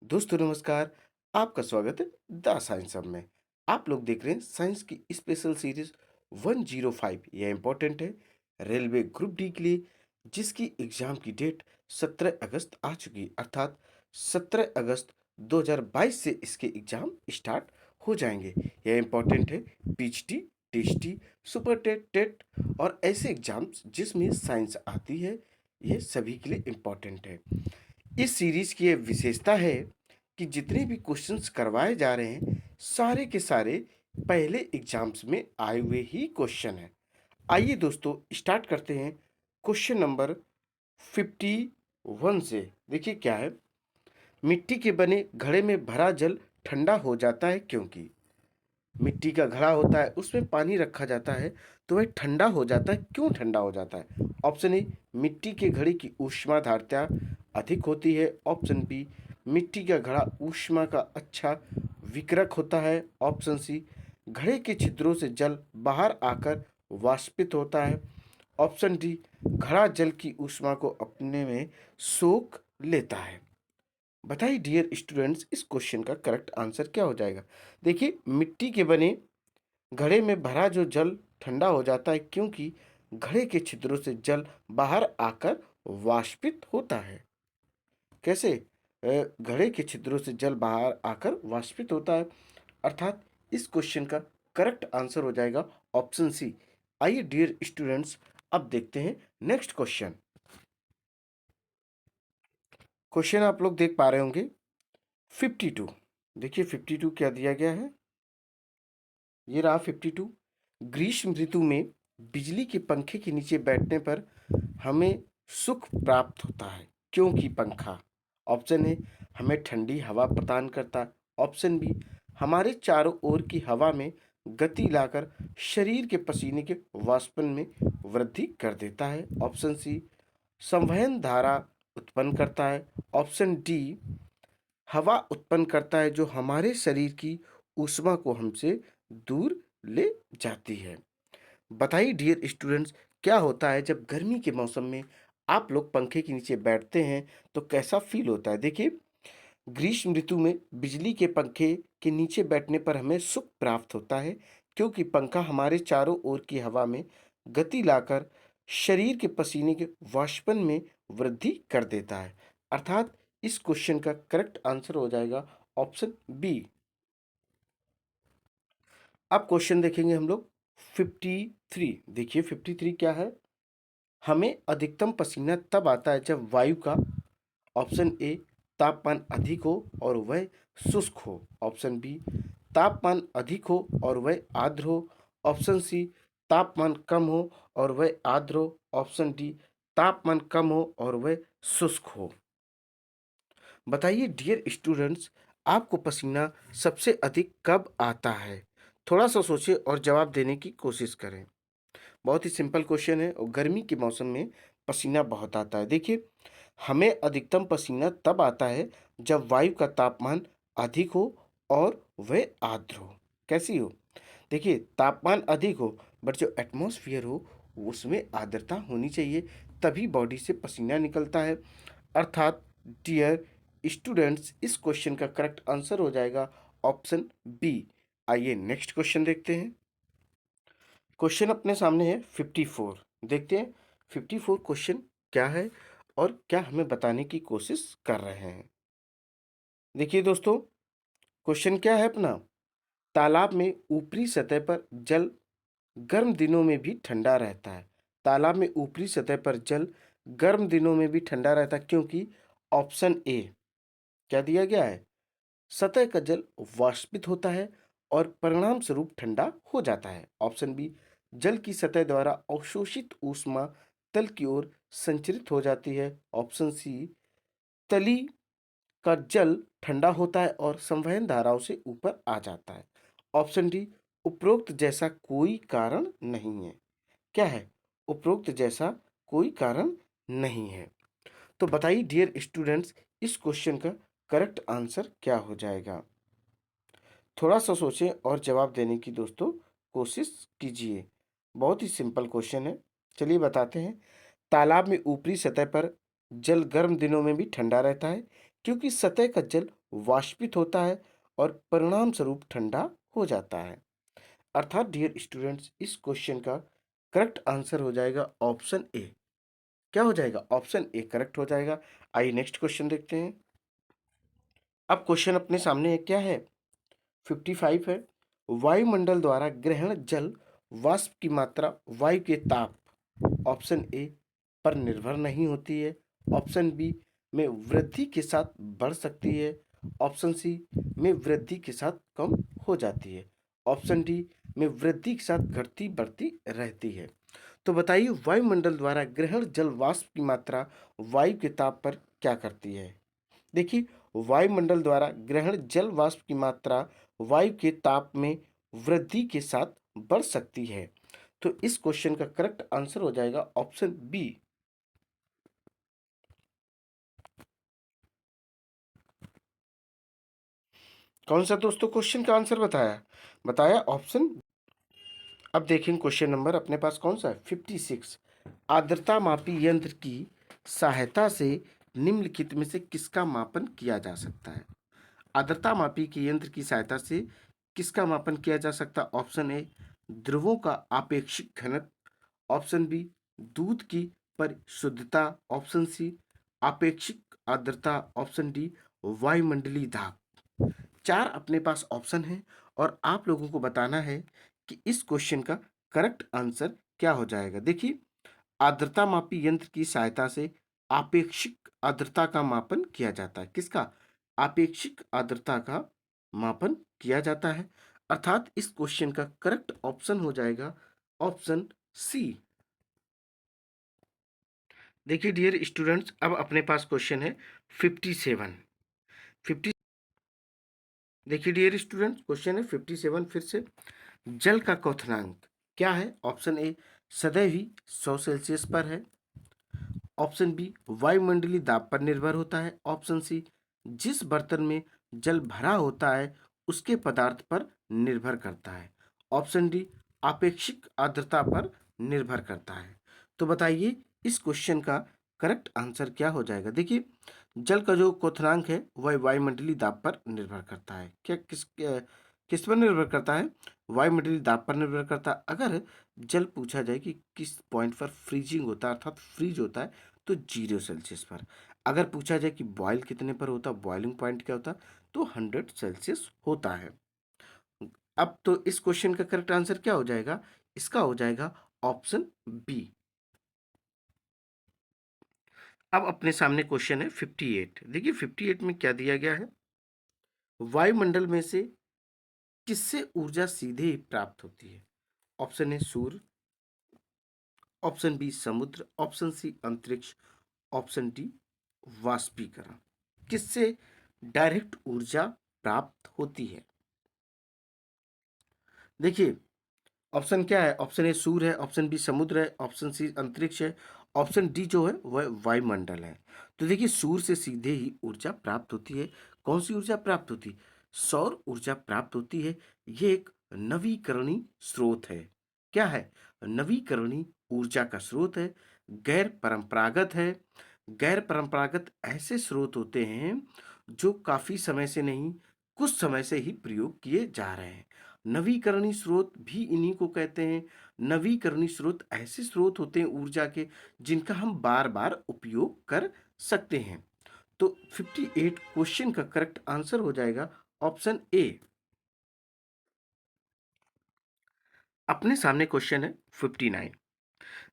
दोस्तों नमस्कार। आपका स्वागत है द साइंस हब में। आप लोग देख रहे हैं साइंस की स्पेशल सीरीज 105। यह इंपॉर्टेंट है रेलवे ग्रुप डी के लिए, जिसकी एग्जाम की डेट 17 अगस्त आ चुकी है। अर्थात 17 अगस्त 2022 से इसके एग्जाम स्टार्ट हो जाएंगे। यह इंपॉर्टेंट है पीएचडी, टेस्टी, सुपर टेट, टेट और ऐसे एग्जाम्स जिसमें साइंस आती है। ये सभी के लिए इम्पॉर्टेंट है। इस सीरीज की यह विशेषता है कि जितने भी क्वेश्चंस करवाए जा रहे हैं सारे के सारे पहले एग्जाम्स में आए हुए ही क्वेश्चन हैं। आइए दोस्तों स्टार्ट करते हैं क्वेश्चन नंबर 51 से। देखिए क्या है। मिट्टी के बने घड़े में भरा जल ठंडा हो जाता है क्योंकि मिट्टी का घड़ा होता है, उसमें पानी रखा जाता है तो वह ठंडा हो जाता है। क्यों ठंडा हो जाता है? ऑप्शन ए, मिट्टी के घड़े की ऊष्मा धारिता अधिक होती है। ऑप्शन बी, मिट्टी का घड़ा ऊष्मा का अच्छा विकिरक होता है। ऑप्शन सी, घड़े के छिद्रों से जल बाहर आकर वाष्पित होता है। ऑप्शन डी, घड़ा जल की ऊष्मा को अपने में सोख लेता है। बताइए डियर स्टूडेंट्स, इस क्वेश्चन का करेक्ट आंसर क्या हो जाएगा? देखिए, मिट्टी के बने घड़े में भरा जो जल ठंडा हो जाता है क्योंकि घड़े के छिद्रों से जल बाहर आकर वाष्पित होता है। कैसे? घड़े के छिद्रों से जल बाहर आकर वाष्पित होता है। अर्थात इस क्वेश्चन का करेक्ट आंसर हो जाएगा ऑप्शन सी। आइए डियर स्टूडेंट्स, अब देखते हैं नेक्स्ट क्वेश्चन। क्वेश्चन आप लोग देख पा रहे होंगे 52। देखिए 52 क्या दिया गया है। ये रहा 52। ग्रीष्म ऋतु में बिजली के पंखे के नीचे बैठने पर हमें सुख प्राप्त होता है क्योंकि पंखा। ऑप्शन ए, हमें ठंडी हवा प्रदान करता है। ऑप्शन बी, हमारे चारों ओर की हवा में गति लाकर शरीर के पसीने के वाष्पन में वृद्धि कर देता है। ऑप्शन सी, संवहन धारा उत्पन्न करता है। ऑप्शन डी, हवा उत्पन्न करता है जो हमारे शरीर की ऊष्मा को हमसे दूर ले जाती है। बताइए डियर स्टूडेंट्स, क्या होता है जब गर्मी के मौसम में आप लोग पंखे के नीचे बैठते हैं तो कैसा फील होता है? देखिए, ग्रीष्म ऋतु में बिजली के पंखे के नीचे बैठने पर हमें सुख प्राप्त होता है क्योंकि पंखा हमारे चारों ओर की हवा में गति लाकर शरीर के पसीने के वाष्पन में वृद्धि कर देता है। अर्थात इस क्वेश्चन का करेक्ट आंसर हो जाएगा ऑप्शन बी। अब क्वेश्चन देखेंगे हम लोग 53। देखिए 53 क्या है। हमें अधिकतम पसीना तब आता है जब वायु का, ऑप्शन ए, तापमान अधिक हो और वह शुष्क हो। ऑप्शन बी, तापमान अधिक हो और वह आर्द्र हो। ऑप्शन सी, तापमान कम हो और वह आर्द्र हो। ऑप्शन डी, तापमान कम हो और वह शुष्क हो। बताइए डियर स्टूडेंट्स, आपको पसीना सबसे अधिक कब आता है? थोड़ा सा सोचिए और जवाब देने की कोशिश करें। बहुत ही सिंपल क्वेश्चन है और गर्मी के मौसम में पसीना बहुत आता है। देखिए, हमें अधिकतम पसीना तब आता है जब वायु का तापमान अधिक हो और वह आर्द्र हो। कैसी हो? देखिए, तापमान अधिक हो बट जो एटमॉस्फेयर हो उसमें आर्द्रता होनी चाहिए, तभी बॉडी से पसीना निकलता है। अर्थात डियर स्टूडेंट्स, इस क्वेश्चन का करेक्ट आंसर हो जाएगा ऑप्शन बी। आइए नेक्स्ट क्वेश्चन देखते हैं। क्वेश्चन अपने सामने है 54। देखते हैं 54 क्वेश्चन क्या है और क्या हमें बताने की कोशिश कर रहे हैं। देखिए दोस्तों, क्वेश्चन क्या है अपना। तालाब में ऊपरी सतह पर जल गर्म दिनों में भी ठंडा रहता है। तालाब में ऊपरी सतह पर जल गर्म दिनों में भी ठंडा रहता है क्योंकि ऑप्शन ए क्या दिया गया है, सतह का जल वाष्पित होता है और परिणाम स्वरूप ठंडा हो जाता है। ऑप्शन बी, जल की सतह द्वारा अवशोषित ऊष्मा तल की ओर संचरित हो जाती है। ऑप्शन सी, तली का जल ठंडा होता है और संवहन धाराओं से ऊपर आ जाता है। ऑप्शन डी, उपरोक्त जैसा कोई कारण नहीं है। क्या है? उपरोक्त जैसा कोई कारण नहीं है। तो बताइए डियर स्टूडेंट्स, इस क्वेश्चन का करेक्ट आंसर क्या हो जाएगा? थोड़ा सा सोचें और जवाब देने की दोस्तों कोशिश कीजिए। बहुत ही सिंपल क्वेश्चन है, चलिए बताते हैं। तालाब में ऊपरी सतह पर जल गर्म दिनों में भी ठंडा रहता है क्योंकि सतह का जल वाष्पित होता है और परिणाम स्वरूप ठंडा हो जाता है। अर्थात डियर स्टूडेंट्स, इस क्वेश्चन का करेक्ट आंसर हो जाएगा ऑप्शन ए। क्या हो जाएगा? ऑप्शन ए करेक्ट हो जाएगा। आइए नेक्स्ट क्वेश्चन देखते हैं। अब क्वेश्चन अपने सामने क्या है? 55 है। वायुमंडल द्वारा ग्रहण जल वाष्प की मात्रा वायु के ताप ऑप्शन ए पर निर्भर नहीं होती है, ऑप्शन बी में वृद्धि के साथ बढ़ सकती है, ऑप्शन सी में वृद्धि के साथ कम हो जाती है, ऑप्शन डी में वृद्धि के साथ घटती बढ़ती रहती है। तो बताइए वायुमंडल द्वारा ग्रहण जल वाष्प की मात्रा वायु के ताप पर क्या करती है? देखिए, वायुमंडल द्वारा ग्रहण जल वाष्प की मात्रा वायु के ताप में वृद्धि के साथ बढ़ सकती है। तो इस क्वेश्चन का करेक्ट आंसर हो जाएगा ऑप्शन बी। कौन सा दोस्तों क्वेश्चन का आंसर बताया ऑप्शन। अब देखेंगे क्वेश्चन नंबर अपने पास कौन सा है? 56। आर्द्रता मापी यंत्र की सहायता से निम्नलिखित में से किसका मापन किया जा सकता है? आर्द्रता मापी के यंत्र की सहायता से किसका मापन किया जा सकता है? ऑप्शन ए ध्रुवों का आपेक्षिक घनत्व, ऑप्शन बी दूध की परिशुद्धता, ऑप्शन सी आपेक्षिक आर्द्रता, ऑप्शन डी वायुमंडलीय दाब। चार अपने पास ऑप्शन है और आप लोगों को बताना है कि इस क्वेश्चन का करेक्ट आंसर क्या हो जाएगा। देखिए, आर्द्रता मापी यंत्र की सहायता से आपेक्षिक आर्द्रता का मापन किया जाता है। किसका? आपेक्षिक आर्द्रता का मापन किया जाता है। अर्थात इस क्वेश्चन का करेक्ट ऑप्शन हो जाएगा ऑप्शन सी। देखिए डियर स्टूडेंट्स, अब अपने पास क्वेश्चन है 57। 50 देखिए डियर स्टूडेंट्स, क्वेश्चन है 57 फिर से। जल का क्वथनांक क्या है? ऑप्शन ए सदैव ही 100 सेल्सियस पर है, ऑप्शन बी वायुमंडलीय दाब पर निर्भर होता है, ऑप्शन सी जिस बर्तन में जल भरा होता है उसके पदार्थ पर निर्भर करता है, ऑप्शन डी आपेक्षिक आर्द्रता पर निर्भर करता है। तो बताइए इस क्वेश्चन का करेक्ट आंसर क्या हो जाएगा? देखिए, जल का जो क्वथनांक है वह वायुमंडलीय दाब पर निर्भर करता है। किस पर निर्भर करता है? वायुमंडलीय दाब पर निर्भर करता है। अगर जल पूछा जाए कि किस पॉइंट पर फ्रीजिंग होता है अर्थात फ्रीज होता है, तो 0 सेल्सियस पर। अगर पूछा जाए कि बॉयल कितने पर होता है, बॉइलिंग पॉइंट क्या होता है, तो 100 सेल्सियस होता है। अब तो इस क्वेश्चन का करेक्ट आंसर क्या हो जाएगा? इसका हो जाएगा ऑप्शन बी। अब अपने सामने क्वेश्चन है 58। देखिए 58 में क्या दिया गया है? वायुमंडल में से किससे ऊर्जा सीधे ही प्राप्त होती है? ऑप्शन ए सूर्य, ऑप्शन बी समुद्र, ऑप्शन सी अंतरिक्ष, ऑप्शन डी वाष्पीकरण। किससे डायरेक्ट ऊर्जा प्राप्त होती है? देखिए, ऑप्शन क्या है? ऑप्शन ए सूर्य है, ऑप्शन बी समुद्र है, ऑप्शन सी अंतरिक्ष है, ऑप्शन डी जो है वह वायुमंडल है। तो देखिए, सूर्य से सीधे ही ऊर्जा प्राप्त होती है। कौन सी ऊर्जा प्राप्त होती है? सौर ऊर्जा प्राप्त होती है। ये एक नवीकरणीय स्रोत है। क्या है? नवीकरणीय ऊर्जा का स्रोत है, गैर परंपरागत है। गैर परंपरागत ऐसे स्रोत होते हैं जो काफी समय से नहीं, कुछ समय से ही प्रयोग किए जा रहे हैं। नवीकरणीय स्रोत भी इन्हीं को कहते हैं। नवीकरणीय स्रोत ऐसे स्रोत होते हैं ऊर्जा के जिनका हम बार बार उपयोग कर सकते हैं। तो 58 क्वेश्चन का करेक्ट आंसर हो जाएगा ऑप्शन ए। अपने सामने क्वेश्चन है 59।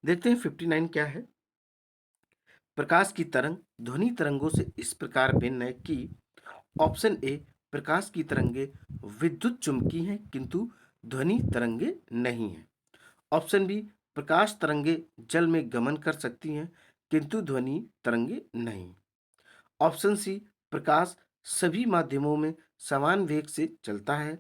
देखते हैं 59 क्या है। प्रकाश की तरंग ध्वनि तरंगों से इस प्रकार भिन्न है कि ऑप्शन ए प्रकाश की तरंगे विद्युत चुम्बकीय हैं किंतु ध्वनि तरंगे नहीं हैं, ऑप्शन बी प्रकाश तरंगे जल में गमन कर सकती हैं किंतु ध्वनि तरंगे नहीं, ऑप्शन सी प्रकाश सभी माध्यमों में समान वेग से चलता है,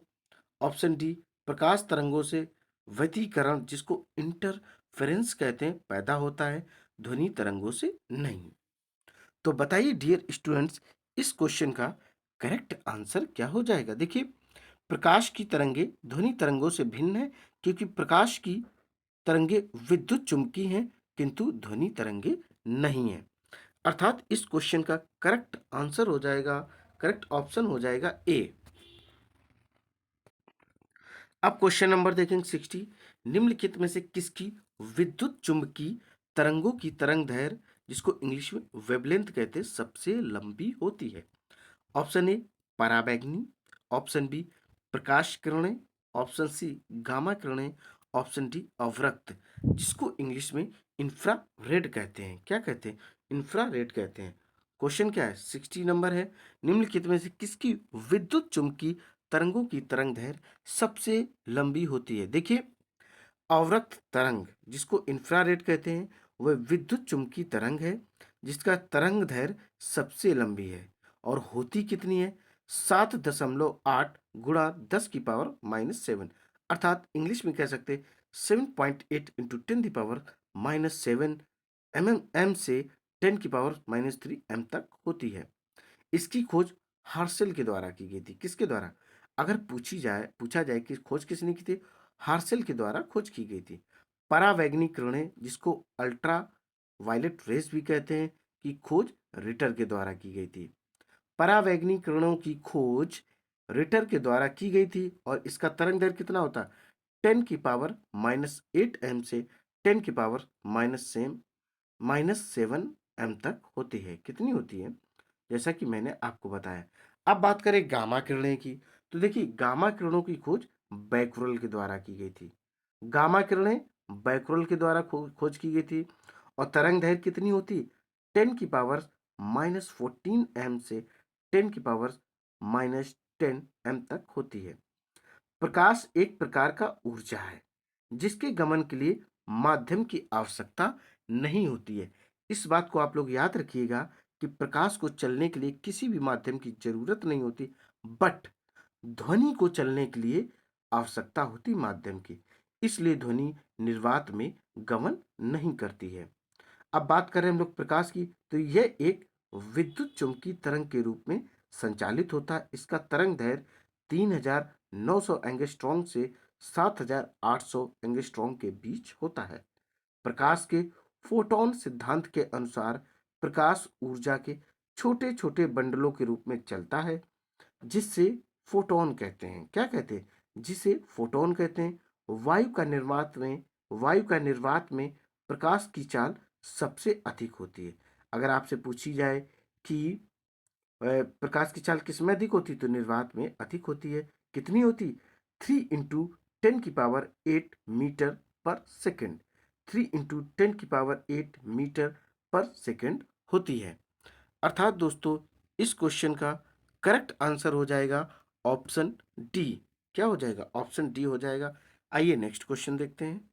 ऑप्शन डी प्रकाश तरंगों से व्यतिकरण जिसको इंटरफेरेंस कहते हैं पैदा होता है, ध्वनि तरंगों से नहीं। तो बताइए डियर स्टूडेंट्स, इस क्वेश्चन का करेक्ट आंसर क्या हो जाएगा? देखिए, प्रकाश की तरंगे ध्वनि तरंगों से भिन्न है क्योंकि प्रकाश की तरंगे विद्युत चुम्बकीय हैं किंतु ध्वनि तरंगे नहीं है। अर्थात इस क्वेश्चन का करेक्ट आंसर हो जाएगा करेक्ट ऑप्शन हो जाएगा ए। अब क्वेश्चन नंबर देखेंगे 60। निम्नलिखित में से किसकी विद्युत चुंबकीय तरंगों की तरंग दैर्घ्य, जिसको इंग्लिश में वेवलेंथ कहते हैं, सबसे लंबी होती है? ऑप्शन ए पराबैंगनी, ऑप्शन बी प्रकाश किरणें, ऑप्शन सी गामा किरणें, ऑप्शन डी अवरक्त, जिसको इंग्लिश में इंफ्रारेड कहते हैं। क्या कहते हैं? इंफ्रारेड कहते हैं। क्वेश्चन क्या है? 60 नंबर है। निम्नलिखित में से किसकी विद्युत चुंबकीय तरंगों की तरंग दैर्घ्य सबसे लंबी होती है? देखिए, अवरक्त तरंग, जिसको इंफ्रारेड कहते हैं, वह विद्युत चुंबकीय तरंग है जिसका तरंग दैर्घ्य सबसे लंबी है। और होती कितनी है? 7.8 गुणा 10⁻⁻7, अर्थात इंग्लिश में कह सकते 7.8 इंटू 10⁻⁻7 एम से 10⁻³ एम तक होती है। इसकी खोज हार्शेल के द्वारा की गई थी। किसके द्वारा? अगर पूछा जाए कि खोज किसने की थी, हार्शेल के द्वारा खोज की गई थी। परावैंगनिक किरणें, जिसको अल्ट्रा वायलेट रेस भी कहते हैं, की खोज रिटर के द्वारा की गई थी। परावैंगनिक किरणों की खोज रिटर के द्वारा की गई थी और इसका तरंग दैर्घ्य कितना होता है? 10⁻⁻8 एम से 10⁻⁻7 एम तक होती है। कितनी होती है? जैसा कि मैंने आपको बताया। अब बात करें गामा किरणें की, तो देखिए गामा किरणों की खोज बैक्यूरेल के द्वारा की गई थी। गामा किरणें बैक्यूरेल के द्वारा खोज की गई थी और तरंग दैर्घ्य कितनी होती? 10⁻⁻14 एम से 10⁻⁻10 एम तक होती है। प्रकाश एक प्रकार का ऊर्जा है जिसके गमन के लिए माध्यम की आवश्यकता नहीं होती है। इस बात को आप लोग याद रखिएगा कि प्रकाश को चलने के लिए किसी भी माध्यम की जरूरत नहीं होती, बट ध्वनि को चलने के लिए आवश्यकता होती माध्यम की। इसलिए ध्वनि निर्वात में गमन नहीं करती है। अब बात करें हम लोग प्रकाश की, तो यह एक विद्युत चुंबकीय तरंग के रूप में संचालित होता है। इसका तरंग दैर्घ्य 3900 एंगस्ट्रॉम से 7800 एंगस्ट्रॉम के बीच होता है। प्रकाश के फोटोन सिद्धांत के अनुसार प्रकाश ऊर्जा के छोटे छोटे बंडलों के रूप में चलता है, जिससे फोटोन कहते हैं। क्या कहते हैं? जिसे फोटोन कहते हैं। वायु का निर्वात में प्रकाश की चाल सबसे अधिक होती है। अगर आपसे पूछी जाए कि प्रकाश की चाल किसमें अधिक होती, तो निर्वात में अधिक होती है। कितनी होती? 3 × 10⁸ मीटर पर सेकेंड। 3 × 10⁸ मीटर पर सेकेंड होती है। अर्थात दोस्तों, इस क्वेश्चन का करेक्ट आंसर हो जाएगा ऑप्शन डी। क्या हो जाएगा? ऑप्शन डी हो जाएगा। आइए नेक्स्ट क्वेश्चन देखते हैं।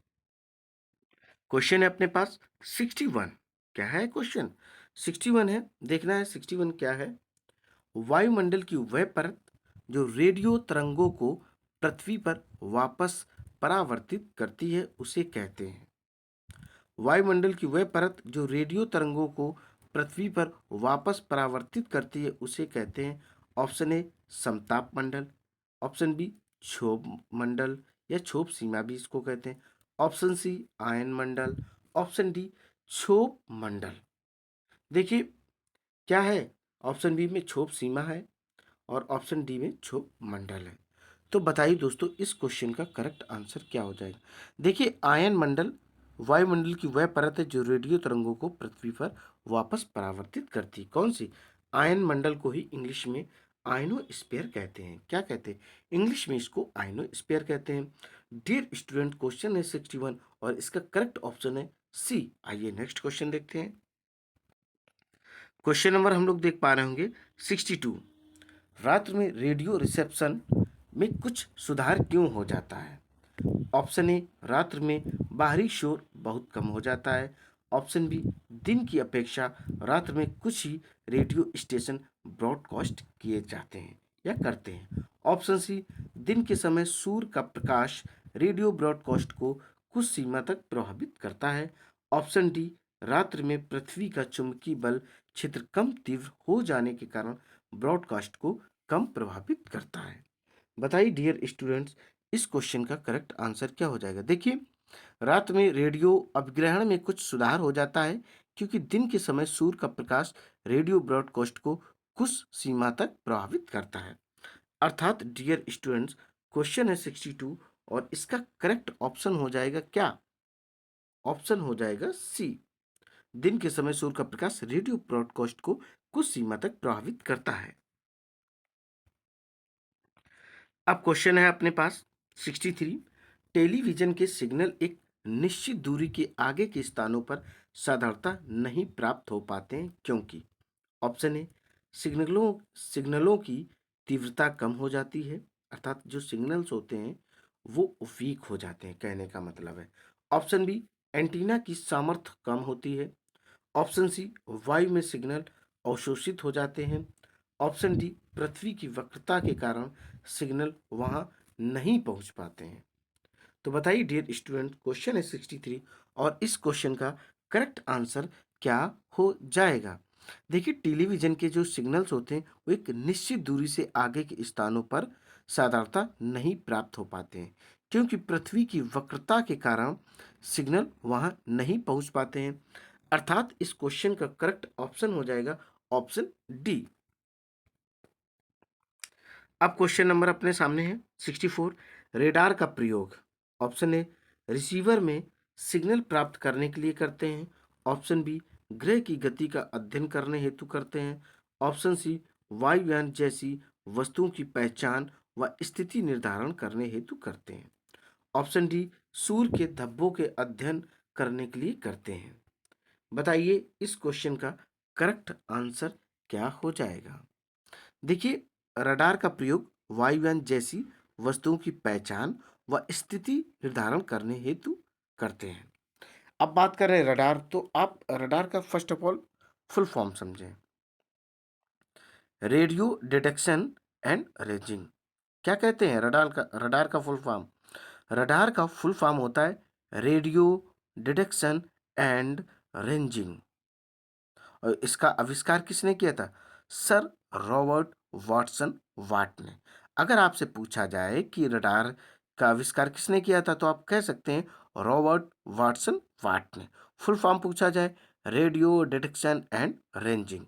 क्वेश्चन है अपने पास 61। क्या है क्वेश्चन? 61 है, देखना है 61 क्या है। वायुमंडल की वह परत जो रेडियो तरंगों को पृथ्वी पर वापस परावर्तित करती है, उसे कहते हैं। वायुमंडल की वह परत जो रेडियो तरंगों को पृथ्वी पर वापस परावर्तित करती है, उसे कहते हैं। ऑप्शन ए समताप मंडल, ऑप्शन बी क्षोभ मंडल या क्षोभ सीमा भी इसको कहते हैं, ऑप्शन सी आयन मंडल, ऑप्शन डी क्षोभ मंडल। देखिए क्या है, ऑप्शन बी में क्षोभ सीमा है और ऑप्शन डी में क्षोभ मंडल है। तो बताइए दोस्तों, इस क्वेश्चन का करेक्ट आंसर क्या हो जाएगा? देखिए, आयन मंडल वायुमंडल की वह परत है जो रेडियो तरंगों को पृथ्वी पर वापस परावर्तित करती। कौन सी? आयन मंडल को ही इंग्लिश में आयनोस्फीयर कहते हैं। क्या कहते हैं? इंग्लिश में इसको आयनोस्फीयर कहते हैं। डियर स्टूडेंट, क्वेश्चन है 61 और इसका करेक्ट ऑप्शन है सी। आइए नेक्स्ट क्वेश्चन देखते हैं। क्वेश्चन नंबर हम लोग देख पा रहे होंगे 62। रात्र में रेडियो रिसेप्शन में कुछ सुधार क्यों हो जाता है? ऑप्शन ए रात्र में बाहरी शोर बहुत कम हो जाता है, ऑप्शन बी दिन की अपेक्षा रात्र में कुछ ही रेडियो स्टेशन ब्रॉडकास्ट किए जाते हैं या करते हैं, ऑप्शन सी दिन के समय सूर्य का प्रकाश रेडियो ब्रॉडकास्ट को कुछ सीमा तक प्रभावित करता है, ऑप्शन डी रात्र में पृथ्वी का चुंबकीय बल क्षेत्र कम तीव्र हो जाने के कारण ब्रॉडकास्ट को कम प्रभावित करता है। बताइए डियर स्टूडेंट्स, इस क्वेश्चन का करेक्ट आंसर क्या हो जाएगा? देखिए, रात में रेडियो अभिग्रहण में कुछ सुधार हो जाता है क्योंकि दिन के समय सूर्य का प्रकाश रेडियो ब्रॉडकास्ट को कुछ सीमा तक प्रभावित करता है। अर्थात डियर स्टूडेंट्स, क्वेश्चन है 62 और इसका करेक्ट ऑप्शन हो जाएगा क्या? ऑप्शन हो जाएगा सी। दिन के समय सूर्य का प्रकाश रेडियो ब्रॉडकास्ट को कुछ सीमा तक प्रभावित करता है। अब क्वेश्चन है अपने पास 63। टेलीविजन के सिग्नल एक निश्चित दूरी के आगे के स्थानों पर साधारणतः नहीं प्राप्त हो पाते हैं क्योंकि ऑप्शन ए, सिग्नलों सिग्नलों की तीव्रता कम हो जाती है, अर्थात जो सिग्नल्स होते हैं वो वीक हो जाते हैं, कहने का मतलब है। ऑप्शन बी, एंटीना की सामर्थ्य कम होती है। ऑप्शन सी, वायु में सिग्नल अवशोषित हो जाते हैं। ऑप्शन डी, पृथ्वी की वक्रता के कारण सिग्नल वहां नहीं पहुंच पाते हैं। तो बताइए डियर स्टूडेंट, क्वेश्चन है 63 और इस क्वेश्चन का करेक्ट आंसर क्या हो जाएगा? देखिए, टेलीविजन के जो सिग्नल्स होते हैं वो एक निश्चित दूरी से आगे के स्थानों पर साधारणतः नहीं प्राप्त हो पाते हैं क्योंकि पृथ्वी की वक्रता के कारण सिग्नल वहां नहीं पहुंच पाते हैं। अर्थात इस क्वेश्चन का करेक्ट ऑप्शन हो जाएगा ऑप्शन डी। अब क्वेश्चन नंबर अपने सामने है 64। रेडार का प्रयोग ऑप्शन ए, रिसीवर में सिग्नल प्राप्त करने के लिए करते हैं। ऑप्शन बी, ग्रह की गति का अध्ययन करने हेतु करते हैं। ऑप्शन सी, वायुयान जैसी वस्तुओं की पहचान व स्थिति निर्धारण करने हेतु करते हैं। ऑप्शन डी, सूर्य के धब्बों के अध्ययन करने के लिए करते हैं। बताइए इस क्वेश्चन का करेक्ट आंसर क्या हो जाएगा? देखिए, रडार का प्रयोग वायुयान जैसी वस्तुओं की पहचान व स्थिति निर्धारण करने हेतु करते हैं। अब बात कर रहे हैं रडार, तो आप रडार का first of all full form समझें। Radio detection and ranging. क्या कहते हैं रडार का फुल फॉर्म? रडार का फुल फॉर्म होता है रेडियो डिटेक्शन एंड रेंजिंग। और इसका आविष्कार किसने किया था? सर रॉबर्ट वाटसन वाट ने। अगर आपसे पूछा जाए कि रडार का आविष्कार किसने किया था तो आप कह सकते हैं रॉबर्ट वाटसन वाट ने। फुल फॉर्म पूछा जाए रेडियो डिटेक्शन एंड रेंजिंग,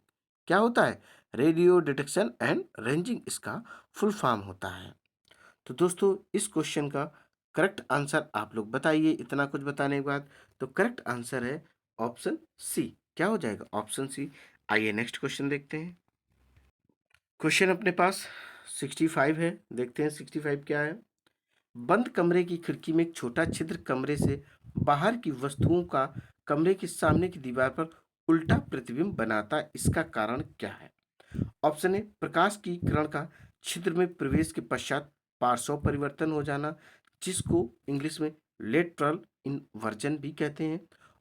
क्या होता है? रेडियो डिटेक्शन एंड रेंजिंग इसका फुल फॉर्म होता है। तो दोस्तों, इस क्वेश्चन का करेक्ट आंसर आप लोग बताइए। इतना कुछ बताने के बाद तो करेक्ट आंसर है ऑप्शन सी। क्या हो जाएगा? Option C. आइए नेक्स्ट क्वेश्चन देखते हैं। क्वेश्चन अपने पास 65 है, देखते हैं 65 क्या है। बंद कमरे की खिड़की में एक छोटा छिद्र कमरे से बाहर की वस्तुओं का कमरे के सामने की दीवार पर उल्टा प्रतिबिंब बनाता है, इसका कारण क्या है? ऑप्शन ए, प्रकाश की किरण का छिद्र में प्रवेश के पश्चात पार्श्व परिवर्तन हो जाना, जिसको इंग्लिश में लेटरल इन्वर्जन भी कहते हैं।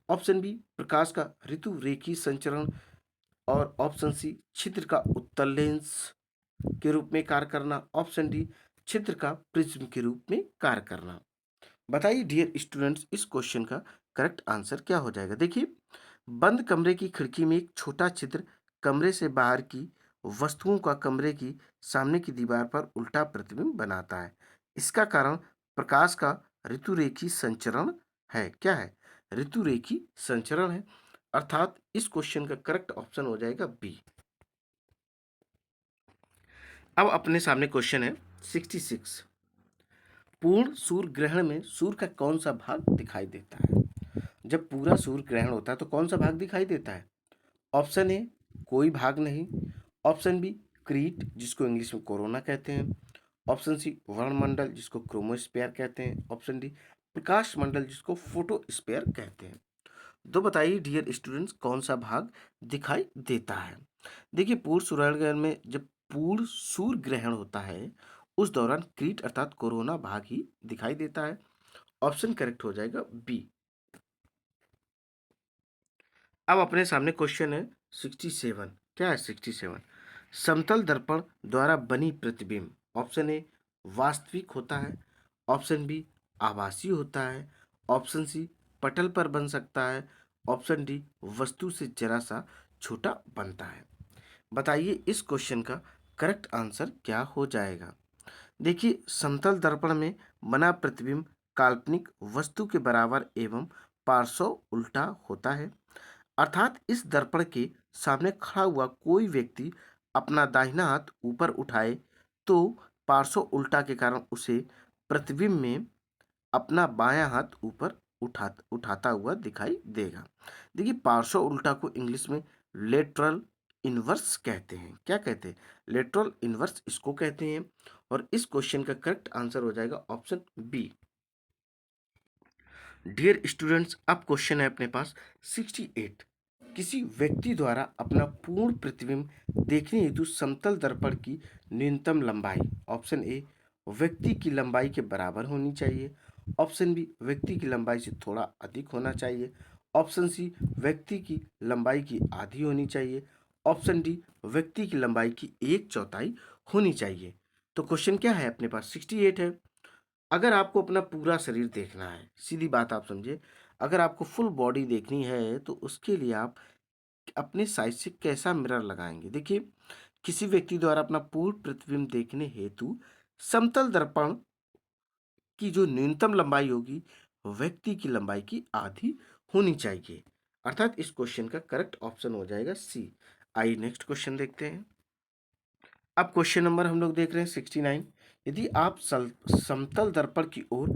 ऑप्शन बी, प्रकाश का ऋतु रेखी संचरण। और ऑप्शन सी, छिद्र का उत्तल लेंस के रूप में कार्य करना। ऑप्शन डी, छिद्र का प्रिज्म के रूप में कार्य करना। बताइए डियर स्टूडेंट्स, इस क्वेश्चन का करेक्ट आंसर क्या हो जाएगा? देखिए, बंद कमरे की खिड़की में एक छोटा छिद्र कमरे से बाहर की वस्तुओं का कमरे की सामने की दीवार पर उल्टा प्रतिबिंब बनाता है। इसका कारण प्रकाश का ऋतुरेखी संचरण है। क्या है? ऋतुरेखी संचरण है। अर्थात इस क्वेश्चन का करेक्ट ऑप्शन हो जाएगा बी। अब अपने सामने क्वेश्चन है 66। पूर्ण सूर्य ग्रहण में सूर्य का कौन सा भाग दिखाई देता है? जब पूरा सूर्य ग्रहण होता है तो कौन सा भाग दिखाई देता है? ऑप्शन ए, कोई भाग नहीं। ऑप्शन बी, क्रीट जिसको इंग्लिश में कोरोना कहते हैं। ऑप्शन सी, वर्णमंडल जिसको क्रोमोस्फेयर कहते हैं। ऑप्शन डी, प्रकाश मंडल जिसको फोटोस्फेयर कहते हैं। तो बताइए डियर स्टूडेंट्स, कौन सा भाग दिखाई देता है? देखिए, पूर्ण सूर्य ग्रहण में जब पूर्ण सूर्य ग्रहण होता है उस दौरान क्रीट अर्थात कोरोना भाग ही दिखाई देता है। ऑप्शन करेक्ट हो जाएगा बी। अब अपने सामने क्वेश्चन है 67। क्या है 67? समतल दर्पण द्वारा बनी प्रतिबिंब। ऑप्शन ए, वास्तविक होता है। ऑप्शन बी, आभासी होता है। ऑप्शन सी, पटल पर बन सकता है। ऑप्शन डी, वस्तु से जरा सा छोटा बनता है। बताइए इस क्वेश्चन का करेक्ट आंसर क्या हो जाएगा? देखिए, समतल दर्पण में बना प्रतिबिंब काल्पनिक वस्तु के बराबर एवं पार्श्व उल्टा होता है। अर्थात इस दर्पण के सामने खड़ा हुआ कोई व्यक्ति अपना दाहिना हाथ ऊपर उठाए तो पार्श्व उल्टा के कारण उसे प्रतिबिंब में अपना बायां हाथ ऊपर उठाता हुआ दिखाई देगा। देखिए, पार्श्व उल्टा को इंग्लिश में लेटरल इनवर्स कहते हैं। क्या कहते हैं? लेटरल इनवर्स इसको कहते हैं। और इस क्वेश्चन का करेक्ट आंसर हो जाएगा ऑप्शन बी। डियर स्टूडेंट्स, अब क्वेश्चन है अपने पास 68। किसी व्यक्ति द्वारा अपना पूर्ण प्रतिबिंब देखने हेतु समतल दर्पण की न्यूनतम लंबाई, ऑप्शन ए व्यक्ति की लंबाई के बराबर होनी चाहिए, ऑप्शन बी व्यक्ति की लंबाई से थोड़ा अधिक होना चाहिए, ऑप्शन सी व्यक्ति की लंबाई की आधी होनी चाहिए, ऑप्शन डी व्यक्ति की लंबाई की 1/4 होनी चाहिए। तो क्वेश्चन क्या है अपने पास? 68 है। अगर आपको अपना पूरा शरीर देखना है, सीधी बात आप समझे, अगर आपको फुल बॉडी देखनी है तो उसके लिए आप अपने साइज से कैसा मिरर लगाएंगे? देखिए, किसी व्यक्ति द्वारा अपना पूर्ण प्रतिबिंब देखने हेतु समतल दर्पण की जो न्यूनतम लंबाई होगी व्यक्ति की लंबाई की आधी होनी चाहिए। अर्थात इस क्वेश्चन का करेक्ट ऑप्शन हो जाएगा सी। आइए नेक्स्ट क्वेश्चन देखते हैं। अब क्वेश्चन नंबर हम लोग देख रहे हैं 69। यदि आप समतल दर्पण की ओर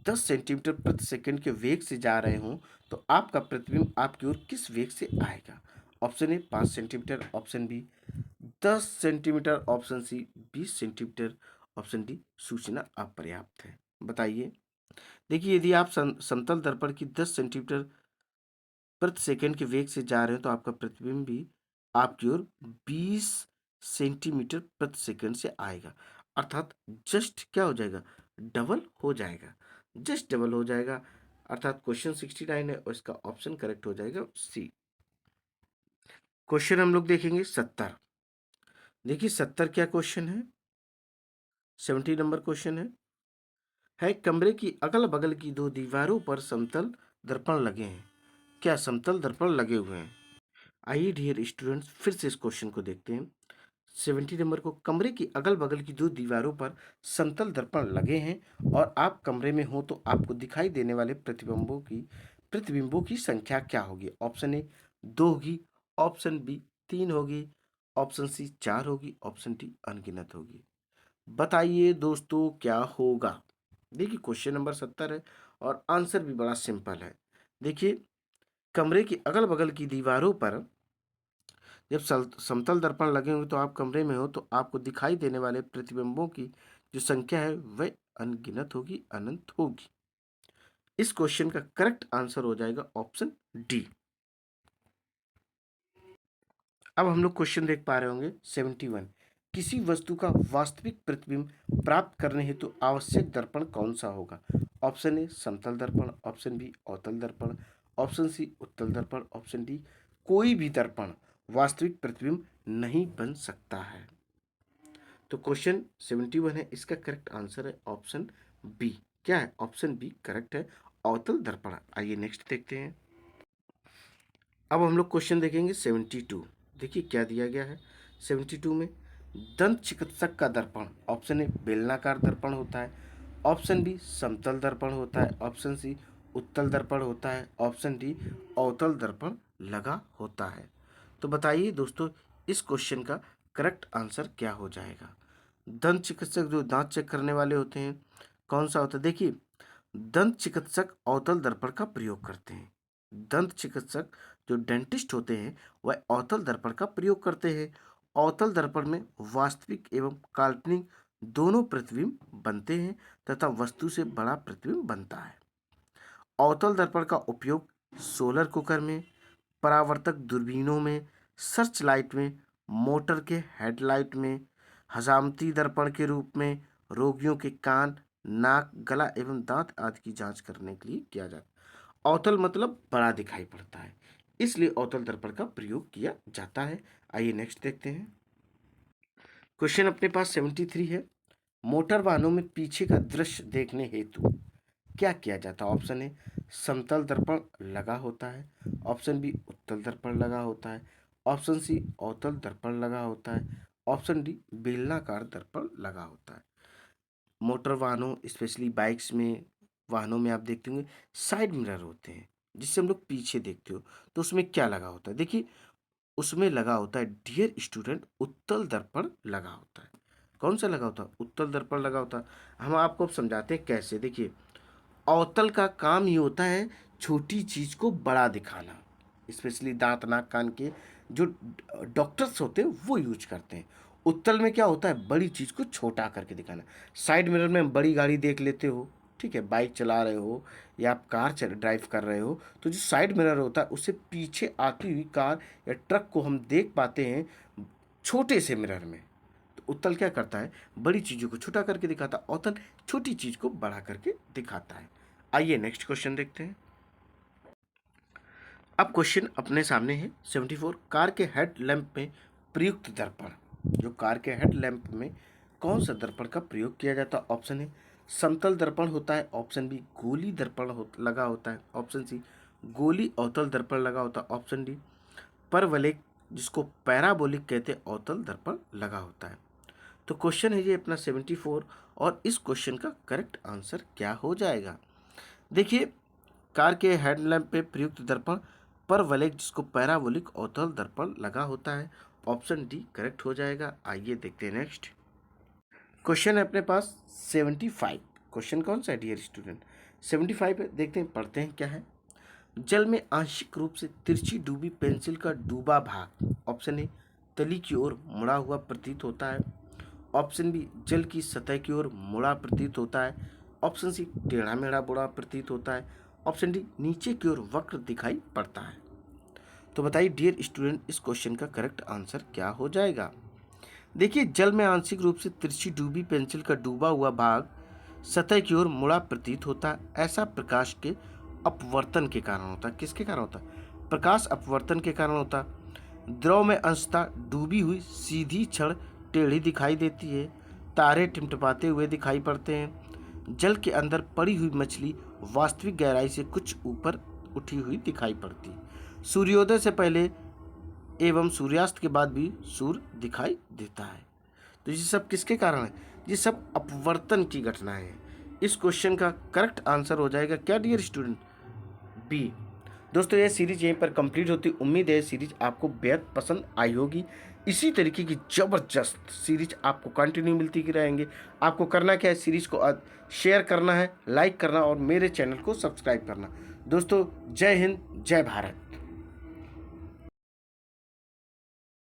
10 सेंटीमीटर प्रति सेकंड के वेग से जा रहे हो तो आपका प्रतिबिंब आपकी ओर किस वेग से आएगा? Option A 5 centimetre, option B 10 centimetre, option C 20 centimetre, option D सूचना अपर्याप्त है। बताइए। देखिए, यदि आप समतल दर्पण की 10 सेंटीमीटर प्रति सेकंड के वेग से जा रहे हो तो आपका प्रतिबिंब भी आपकी ओर 20 सेंटीमीटर प्रति सेकंड से आएगा। अर्थात जस्ट क्या हो जाएगा? डबल हो जाएगा। जस्ट डबल हो जाएगा। अर्थात क्वेश्चन 69 है और इसका ऑप्शन करेक्ट हो जाएगा सी। क्वेश्चन हम लोग देखेंगे 70। देखिए 70 क्या क्वेश्चन है? 70 नंबर क्वेश्चन है कमरे की अगल बगल की दो दीवारों पर समतल दर्पण लगे हैं। क्या समतल दर्पण लगे हुए हैं? आइए डियर स्टूडेंट्स फिर से इस क्वेश्चन को देखते हैं। 70 नंबर को, कमरे की अगल बगल की दो दीवारों पर समतल दर्पण लगे हैं और आप कमरे में हो तो आपको दिखाई देने वाले प्रतिबिंबों की संख्या क्या होगी? ऑप्शन ए 2 होगी, ऑप्शन बी 3 होगी, ऑप्शन सी 4 होगी, ऑप्शन डी अनगिनत होगी। बताइए दोस्तों क्या होगा? देखिए क्वेश्चन नंबर 70 है और आंसर भी बड़ा सिंपल है। देखिए, कमरे की अगल बगल की दीवारों पर जब समतल दर्पण लगे होंगे तो आप कमरे में हो तो आपको दिखाई देने वाले प्रतिबिंबों की जो संख्या है वह अनगिनत होगी, अनंत होगी। इस क्वेश्चन का करेक्ट आंसर हो जाएगा ऑप्शन डी। अब हम लोग क्वेश्चन देख पा रहे होंगे 71। किसी वस्तु का वास्तविक प्रतिबिंब प्राप्त करने हेतु तो आवश्यक दर्पण कौन सा होगा? ऑप्शन ए समतल दर्पण, ऑप्शन बी अवतल दर्पण, ऑप्शन सी उत्तल दर्पण, ऑप्शन डी कोई भी दर्पण वास्तविक प्रतिबिंब नहीं बन सकता है। तो क्वेश्चन 71 है, इसका करेक्ट आंसर है ऑप्शन बी। क्या है? ऑप्शन बी करेक्ट है, अवतल दर्पण। आइए नेक्स्ट देखते हैं। अब हम लोग क्वेश्चन देखेंगे 72। देखिए क्या दिया गया है 72 में। दंत चिकित्सक का दर्पण, ऑप्शन ए बेलनाकार दर्पण होता है, ऑप्शन बी समतल दर्पण होता है, ऑप्शन सी उत्तल दर्पण होता है, ऑप्शन डी अवतल दर्पण लगा होता है। तो बताइए दोस्तों इस क्वेश्चन का करेक्ट आंसर क्या हो जाएगा? दंत चिकित्सक जो दांत चेक करने वाले होते हैं कौन सा होता है? देखिए, दंत चिकित्सक अवतल दर्पण का प्रयोग करते हैं। दंत चिकित्सक जो डेंटिस्ट होते हैं वह अवतल दर्पण का प्रयोग करते हैं। अवतल दर्पण में वास्तविक एवं काल्पनिक दोनों प्रतिबिंब बनते हैं तथा वस्तु से बड़ा प्रतिबिंब बनता है। अवतल दर्पण का उपयोग सोलर कुकर में, परावर्तक दूरबीनों में, सर्च लाइट में, मोटर के हेडलाइट में, हजामती दर्पण के रूप में रोगियों के कान, नाक, गला एवं दांत आदि की जांच करने के लिए किया जाता है। अवतल मतलब बड़ा दिखाई पड़ता है, इसलिए अवतल दर्पण का प्रयोग किया जाता है। आइए नेक्स्ट देखते हैं। क्वेश्चन अपने पास 73 है। मोटर वाहनों में पीछे का दृश्य देखने हेतु क्या किया जाता है? ऑप्शन ए समतल दर्पण लगा होता है, ऑप्शन बी उत्तल दर्पण लगा होता है, ऑप्शन सी अवतल दर्पण लगा होता है, ऑप्शन डी बेलनाकार दर्पण लगा होता है। मोटर वाहनों स्पेशली बाइक्स में, वाहनों में आप देखते होंगे साइड मिरर होते हैं जिससे हम लोग पीछे देखते हो, तो उसमें क्या लगा होता है? देखिए, उसमें लगा होता है डियर स्टूडेंट उत्तल दर्पण लगा होता है। कौन सा लगा होता है? उत्तल दर्पण लगा होता है। हम आपको अब समझाते हैं कैसे। देखिए, अवतल का काम ये होता है छोटी चीज को बड़ा दिखाना, स्पेशली दांत नाक कान के जो डॉक्टर्स होते हैं वो यूज करते हैं। उत्तल में क्या होता है? बड़ी चीज को छोटा करके दिखाना। साइड मिरर में बड़ी गाड़ी देख लेते हो, ठीक है, बाइक चला रहे हो या आप कार ड्राइव कर रहे हो, तो जो साइड मिरर होता है उससे पीछे आती हुई कार या ट्रक को हम देख पाते हैं छोटे से मिरर में। तो उत्तल क्या करता है? बड़ी चीज़ों को छोटा करके दिखाता है, अवतल छोटी चीज को बड़ा करके दिखाता है। आइए नेक्स्ट क्वेश्चन देखते हैं। अब क्वेश्चन अपने सामने है 74, कार के हेड लैंप में प्रयुक्त दर्पण। जो कार के हेड लैंप में कौन सा दर्पण का प्रयोग किया जाता है? ऑप्शन है समतल दर्पण होता है, ऑप्शन बी गोली दर्पण लगा होता है, ऑप्शन सी गोली अवतल दर्पण लगा होता है, ऑप्शन डी परवलयिक जिसको पैराबोलिक कहते हैं अवतल दर्पण लगा होता है। तो क्वेश्चन है ये अपना 74 और इस क्वेश्चन का करेक्ट आंसर क्या हो जाएगा? देखिए, कार के हेडलैम्प पे प्रयुक्त दर्पण परवलयिक जिसको पैराबोलिक अवतल दर्पण लगा होता है। ऑप्शन डी करेक्ट हो जाएगा। आइए देखते हैं नेक्स्ट क्वेश्चन है अपने पास 75। क्वेश्चन कौन सा है डियर स्टूडेंट? 75 है, देखते हैं पढ़ते हैं क्या है। जल में आंशिक रूप से तिरछी डूबी पेंसिल का डूबा भाग, ऑप्शन ए तली की ओर मुड़ा हुआ प्रतीत होता है, ऑप्शन बी जल की सतह की ओर मुड़ा प्रतीत होता है, ऑप्शन सी टेढ़ा मेढ़ा बुड़ा प्रतीत होता है, ऑप्शन डी नीचे की ओर वक्र दिखाई पड़ता है। तो बताइए डियर स्टूडेंट इस क्वेश्चन का करेक्ट आंसर क्या हो जाएगा? देखिए, जल में आंशिक रूप से तिरछी डूबी पेंसिल का डूबा हुआ भाग सतह की ओर मुड़ा प्रतीत होता है। ऐसा प्रकाश के अपवर्तन के कारण होता है। किसके कारण होता है? प्रकाश अपवर्तन के कारण होता है। द्रव में अंशतः डूबी हुई सीधी छड़ टेढ़ी दिखाई देती है, तारे टिमटिमाते हुए दिखाई पड़ते हैं, जल के अंदर पड़ी हुई मछली वास्तविक गहराई से कुछ ऊपर उठी हुई दिखाई पड़ती है, सूर्योदय से पहले एवं सूर्यास्त के बाद भी सूर्य दिखाई देता है। तो ये सब किसके कारण है? ये सब अपवर्तन की घटनाएं हैं। इस क्वेश्चन का करेक्ट आंसर हो जाएगा क्या डियर स्टूडेंट? बी। दोस्तों, यह सीरीज यहीं पर कंप्लीट होती। उम्मीद है सीरीज आपको बेहद पसंद आई होगी। इसी तरीके की ज़बरदस्त सीरीज आपको कंटिन्यू मिलती ही रहेंगे। आपको करना क्या है? सीरीज को शेयर करना है, लाइक करना और मेरे चैनल को सब्सक्राइब करना। दोस्तों, जय हिंद, जय भारत।